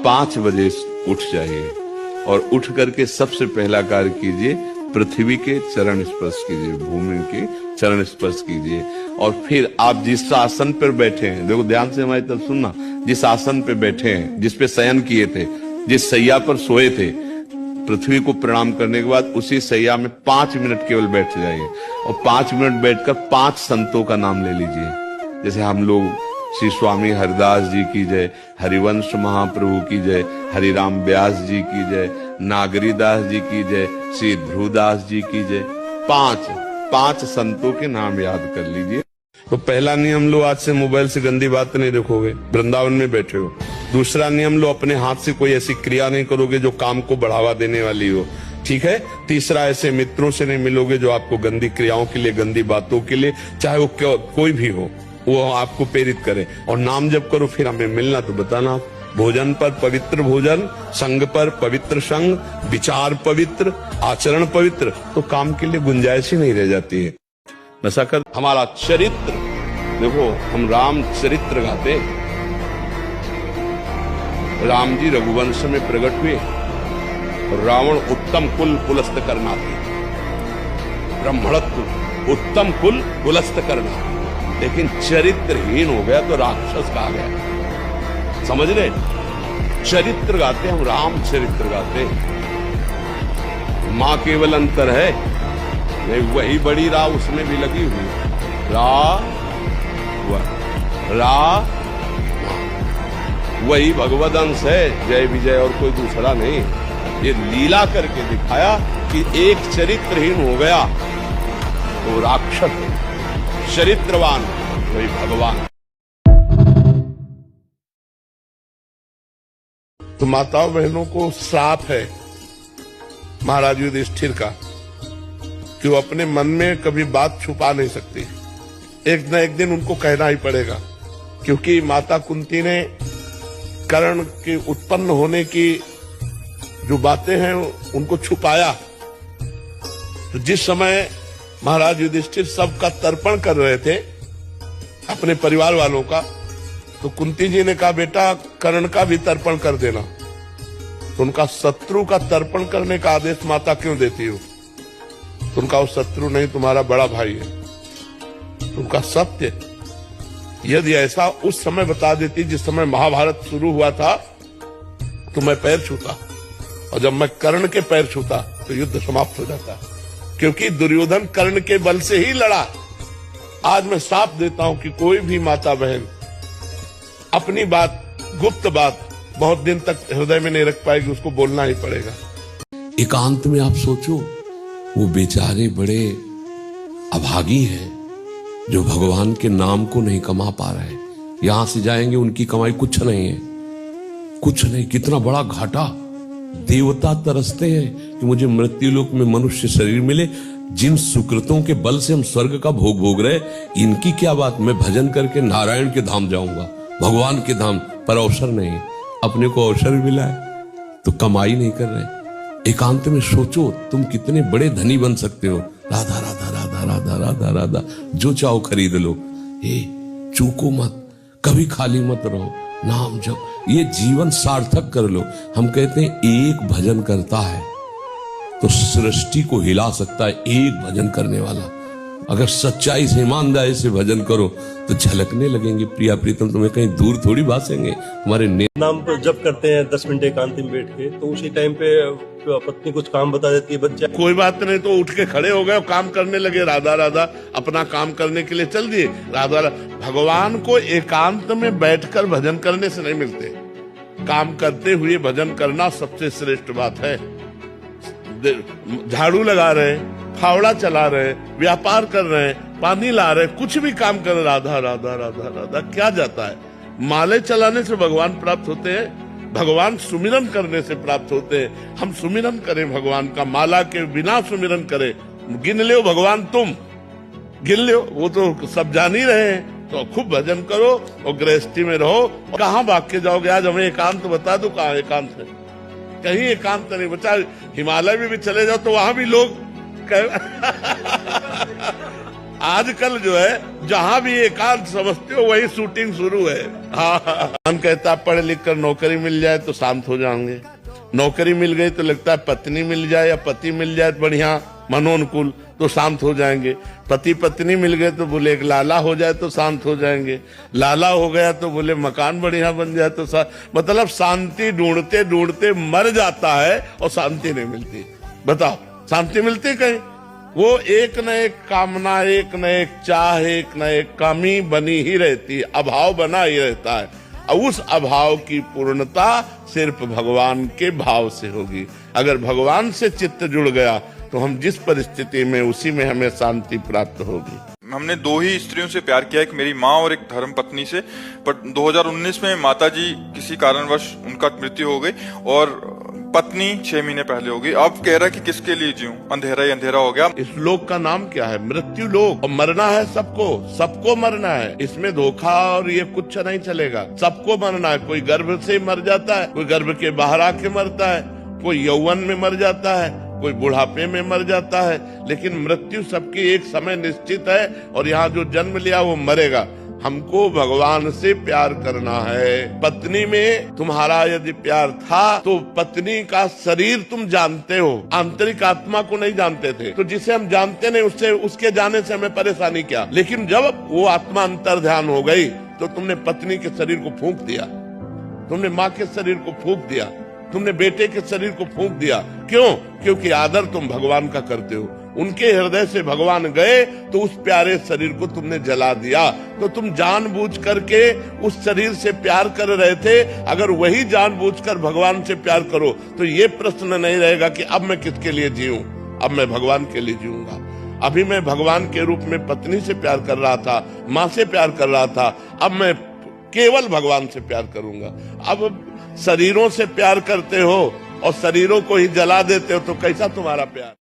5 बजे उठ जाइए और उठ करके सबसे पहला कार्य कीजिए, पृथ्वी के चरण स्पर्श कीजिए, भूमि के चरण स्पर्श कीजिए। और फिर आप जिस आसन पर बैठे हैं, देखो ध्यान से हमारी तरफ सुनना, जिस आसन पे बैठे हैं, जिस पे शयन किए थे, जिस सैया पर सोए थे, पृथ्वी को प्रणाम करने के बाद उसी सैया में 5 मिनट केवल बैठ जाइए और 5 मिनट बैठकर 5 संतों का नाम ले लीजिए। जैसे हम लोग श्री स्वामी हरिदास जी की जय, हरिवंश महाप्रभु की जय, हरिराम व्यास जी की जय, नागरीदास जी की जय, श्री ध्रुवदास जी की जय। 5 संतों के नाम याद कर लीजिए। तो पहला नियम लो, आज से मोबाइल से गंदी बात नहीं देखोगे, वृंदावन में बैठे हो। दूसरा नियम लो, अपने हाथ से कोई ऐसी क्रिया नहीं करोगे जो काम को बढ़ावा देने वाली हो, ठीक है। तीसरा, ऐसे मित्रों से नहीं मिलोगे जो आपको गंदी क्रियाओं के लिए, गंदी बातों के लिए, चाहे वो कोई भी हो, वो आपको प्रेरित करे। और नाम जब करो फिर हमें मिलना तो बताना। भोजन पर पवित्र भोजन, संग पर पवित्र संग, विचार पवित्र, आचरण पवित्र, तो काम के लिए गुंजाइश ही नहीं रह जाती है। नशा कर हमारा चरित्र देखो, हम राम चरित्र गाते। राम जी रघुवंश में प्रकट हुए, रावण उत्तम कुल पुलस्त करना थे, ब्राह्मणत्व उत्तम कुल पुलस्त करना, लेकिन चरित्रहीन हो गया तो राक्षस कहा गया। समझ रहे, चरित्र गाते हम, राम चरित्र गाते। मां केवल अंतर है, नहीं वही बड़ी रा उसमें भी लगी हुई, रा वही भगवद अंश है, जय विजय और कोई दूसरा नहीं। ये लीला करके दिखाया कि एक चरित्रहीन हो गया तो राक्षस, चरित्रवान वही भगवान। तो माताओं बहनों को श्राप है महाराज युधिष्ठिर का कि वो अपने मन में कभी बात छुपा नहीं सकती, एक न एक दिन उनको कहना ही पड़ेगा। क्योंकि माता कुंती ने कर्ण के उत्पन्न होने की जो बातें हैं उनको छुपाया। तो जिस समय महाराज युधिष्ठिर सबका तर्पण कर रहे थे अपने परिवार वालों का, तो कुंती जी ने कहा बेटा कर्ण का भी तर्पण कर देना। तो उनका शत्रु का तर्पण करने का आदेश माता क्यों देती हो? तो उनका वो शत्रु नहीं, तुम्हारा बड़ा भाई है। उनका सत्य यदि ऐसा उस समय बता देती जिस समय महाभारत शुरू हुआ था, तो मैं पैर छूता, और जब मैं कर्ण के पैर छूता तो युद्ध समाप्त हो जाता। क्योंकि दुर्योधन कर्ण के बल से ही लड़ा। आज मैं साफ देता हूं कि कोई भी माता बहन अपनी बात, गुप्त बात बहुत दिन तक हृदय में नहीं रख पाएगी, उसको बोलना ही पड़ेगा। एकांत में आप सोचो, वो बेचारे बड़े अभागी हैं जो भगवान के नाम को नहीं कमा पा रहे। यहां से जाएंगे उनकी कमाई कुछ नहीं है, कुछ नहीं। कितना बड़ा घाटा। देवता तरसते हैं कि मुझे मृत्युलोक में मनुष्य शरीर मिले। जिन सुकृतों के बल से हम स्वर्ग का भोग भोग रहे, इनकी क्या बात। मैं भजन करके नारायण के धाम जाऊंगा, भगवान के धाम, पर अवसर नहीं। अपने को अवसर मिला है तो कमाई नहीं कर रहे। एकांत में सोचो तुम कितने बड़े धनी बन सकते हो। राधा राधा राधा राधा राधा राधा, जो चाहो खरीद लो। चूको मत, कभी खाली मत रहो, नाम जप, ये जीवन सार्थक कर लो। हम कहते हैं एक भजन करता है तो सृष्टि को हिला सकता है, एक भजन करने वाला। अगर सच्चाई से, ईमानदारी से भजन करो तो झलकने लगेंगे प्रिया प्रीतम, तुम्हें कहीं दूर थोड़ी भासेंगे। हमारे नाम पर जब करते हैं 10 मिनट एकांत में बैठ के, तो उसी टाइम पे पत्नी कुछ काम बता देती है, बच्चा कोई बात नहीं, तो उठ के खड़े हो गए, काम करने लगे, राधा राधा, अपना काम करने के लिए चल दिए। राधा भगवान को एकांत में बैठकर भजन करने से नहीं मिलते, काम करते हुए भजन करना सबसे श्रेष्ठ बात है। झाड़ू लगा रहे, फावड़ा चला रहे, व्यापार कर रहे, पानी ला रहे, कुछ भी काम कर रहे, राधा राधा राधा राधा, क्या जाता है। माले चलाने से भगवान प्राप्त होते हैं, भगवान सुमिरन करने से प्राप्त होते हैं। हम सुमिरन करें भगवान का, माला के बिना सुमिरन करें। गिन लो भगवान, तुम गिन लो, वो तो सब जान ही रहे हैं। तो खूब भजन करो और गृहस्थी में रहो। कहाँ भाग के जाओगे? आज हमें एकांत बता दो, कहाँ एकांत है? कहीं एकांत नहीं बचा। हिमालय में भी चले जाओ तो वहां भी लोग आजकल जो है जहां भी एकांत समझते हो वही शूटिंग शुरू है। हाँ, कहता पढ़ लिख कर नौकरी मिल जाए तो शांत हो जाएंगे, नौकरी मिल गई तो लगता है पत्नी मिल जाए या पति मिल जाए बढ़िया मनोनुकूल तो शांत हो जाएंगे, पति पत्नी मिल गए तो बोले एक लाला हो जाए तो शांत हो जाएंगे, लाला हो गया तो बोले मकान बढ़िया बन जाए तो मतलब शांति ढूंढते ढूंढते मर जाता है और शांति नहीं मिलती। बताओ शांति मिलती कहीं? वो एक न एक कामना, एक न एक चाह, एक न एक कमी बनी ही रहती है, अभाव बना ही रहता है। और उस अभाव की पूर्णता सिर्फ भगवान के भाव से होगी। अगर भगवान से चित्त जुड़ गया तो हम जिस परिस्थिति में उसी में हमें शांति प्राप्त होगी। हमने 2 ही स्त्रियों से प्यार किया, एक मेरी माँ और एक धर्म पत्नी से, पर 2019 में माताजी किसी कारणवश उनका मृत्यु हो गई और पत्नी 6 महीने पहले हो गई। अब कह रहा है कि किसके लिए जीऊं, अंधेरा ही अंधेरा हो गया। इस लोक का नाम क्या है? मृत्यु लोक। और मरना है सबको, सबको मरना है, इसमें धोखा और ये कुछ नहीं चलेगा। सबको मरना है, कोई गर्भ से मर जाता है, कोई गर्भ के बाहर आके मरता है, कोई यौवन में मर जाता है, कोई बुढ़ापे में मर जाता है, लेकिन मृत्यु सबकी एक समय निश्चित है और यहाँ जो जन्म लिया वो मरेगा। हमको भगवान से प्यार करना है। पत्नी में तुम्हारा यदि प्यार था तो पत्नी का शरीर तुम जानते हो, आंतरिक आत्मा को नहीं जानते थे। तो जिसे हम जानते नहीं उससे, उसके जाने से हमें परेशानी क्या। लेकिन जब वो आत्मा अंतर ध्यान हो गई तो तुमने पत्नी के शरीर को फूंक दिया, तुमने माँ के शरीर को फूंक दिया, तुमने बेटे के शरीर को फूंक दिया। क्यों? क्योंकि आदर तुम भगवान का करते हो। उनके हृदय से भगवान गए तो उस प्यारे शरीर को तुमने जला दिया। तो तुम जानबूझ करके उस शरीर से प्यार कर रहे थे। अगर वही जानबूझकर भगवान से प्यार करो तो ये प्रश्न नहीं रहेगा कि अब मैं किसके लिए जीऊं, अब मैं भगवान के लिए जीऊंगा। अभी मैं भगवान के रूप में पत्नी से प्यार कर रहा था, माँ से प्यार कर रहा था, अब मैं केवल भगवान से प्यार करूंगा। अब शरीरों से प्यार करते हो और शरीरों को ही जला देते हो तो कैसा तुम्हारा प्यार?